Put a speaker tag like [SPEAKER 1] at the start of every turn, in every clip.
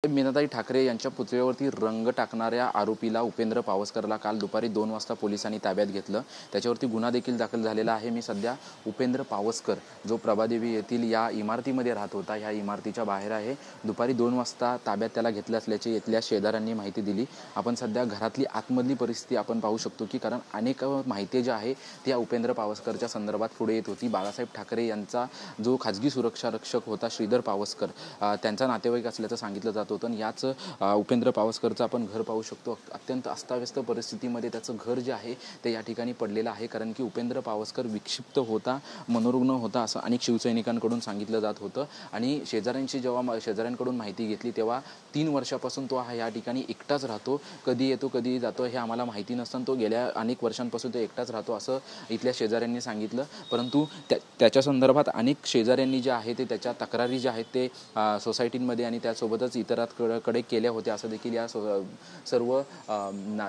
[SPEAKER 1] मीनाताई ठाकरे यांच्या पुतळ्यावरती रंग टाकणाऱ्या आरोपीला उपेंद्र पावसकरला काल दुपारी 2 वाजता पोलिसांनी ताब्यात घेतलं। त्याच्यावरती गुन्हा देखील दाखल झालेला आहे। मी सध्या उपेंद्र पावसकर जो प्रभादेवी येथील या इमारतीमध्ये राहत होता, ह्या इमारतीच्या बाहेर आहे। दुपारी 2 वाजता ताब्यात त्याला घेतलं असल्याचे इथल्या शेजाऱ्यांनी माहिती दिली। आपण सध्या घरातली आतमधली परिस्थिती आपण पाहू शकतो की कारण अनेक माहिती जी आहे ती उपेंद्र पावसकरच्या संदर्भात पुढे येत होती। बाळासाहेब ठाकरे यांचा जो खाजगी सुरक्षा रक्षक होता श्रीधर पावसकर, त्यांचा नातेवाईक असल्याचं सांगितलं जात होतं। याच उपेंद्र पावसकरचं आपण घर पाहू शकतो। अत्यंत अस्ताव्यस्त परिस्थितीमध्ये त्याचं घर जे आहे ते या ठिकाणी पडलेलं आहे, कारण की उपेंद्र पावसकर विक्षिप्त होता, मनोरुग्ण होता असं अनेक शिवसैनिकांकडून सांगितलं जात होतं। आणि शेजाऱ्यांची जेव्हा शेजाऱ्यांकडून माहिती घेतली तेव्हा 3 वर्षापासून तो या ठिकाणी एकटाच राहतो, कधी येतो कधी जातो हे आम्हाला माहिती नसतं। तो गेल्या अनेक वर्षांपासून तो एकटाच राहतो असं इथल्या शेजाऱ्यांनी सांगितलं। परंतु त्याच्या संदर्भात अनेक शेजाऱ्यांनी जे आहे ते त्याच्या तक्रारी ज्या आहेत ते सोसायटीमध्ये आणि त्यासोबतच इतरांकडे केल्या होत्या असं देखील या सर्व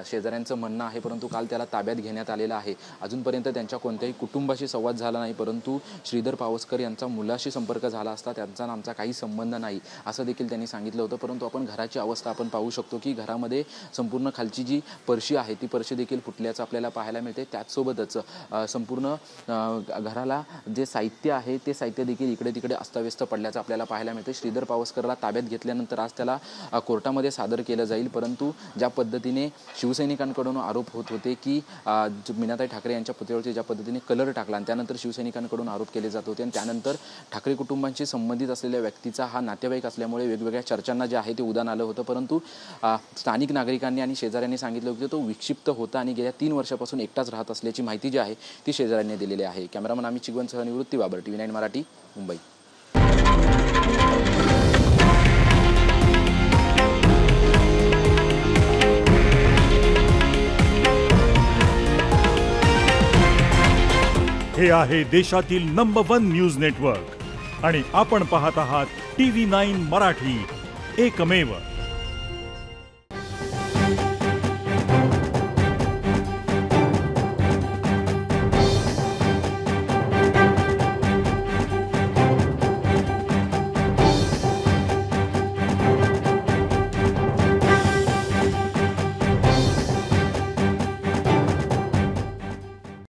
[SPEAKER 1] शेजाऱ्यांचं म्हणणं आहे। परंतु काल त्याला ताब्यात घेण्यात आलेलं आहे। अजूनपर्यंत त्यांच्या कोणत्याही कुटुंबाशी संवाद झाला नाही, परंतु श्रीधर पावसकर यांचा मुलाशी संपर्क झाला असता त्यांचा आमचा काही संबंध नाही असं देखील त्यांनी सांगितलं होतं। परंतु आपण घराची अवस्था आपण पाहू शकतो की घरामध्ये संपूर्ण खालची जी फरशी आहे ती फरशी देखील फुटल्याचं आपल्याला पाहायला मिळते। त्याचसोबतच संपूर्ण घराला जे साहित्य आहे ते साहित्य देखील इकडे तिकडे अस्ताव्यस्त पडल्याचं आपल्याला पाहायला मिळते। श्रीधर पावसकरला ताब्यात घेतल्यानंतर आज त्याला कोर्टामध्ये सादर केलं जाईल। परंतु ज्या पद्धतीने शिवसैनिकांकडून आरोप होत होते की मीनाताई ठाकरे यांच्या पुतळ्यावरती ज्या पद्धतीने कलर टाकला आणि त्यानंतर शिवसैनिकांकडून आरोप केले जात होते आणि त्यानंतर ठाकरे कुटुंबांशी संबंधित असलेल्या व्यक्तीचा हा नातेवाईक असल्यामुळे वेगवेगळ्या चर्चांना जे आहे ते उधाण आलं होतं। परंतु स्थानिक नागरिकांनी आणि शेजाऱ्यांनी सांगितलं की तो विक्षिप्त होता आणि गेल्या 3 वर्षापासून एकटाच राहत असल्याची माहिती जी आहे ती शेजाऱ्यांनी दिलेली आहे। कॅमेरामन अमित चिगवणसह निवृत्ती बाबर, TV9 मराठी, मुंबई।
[SPEAKER 2] हे आहे देशातील नंबर 1 न्यूज नेटवर्क आणि आपण पाहत आहात TV9 मराठी, एकमेव।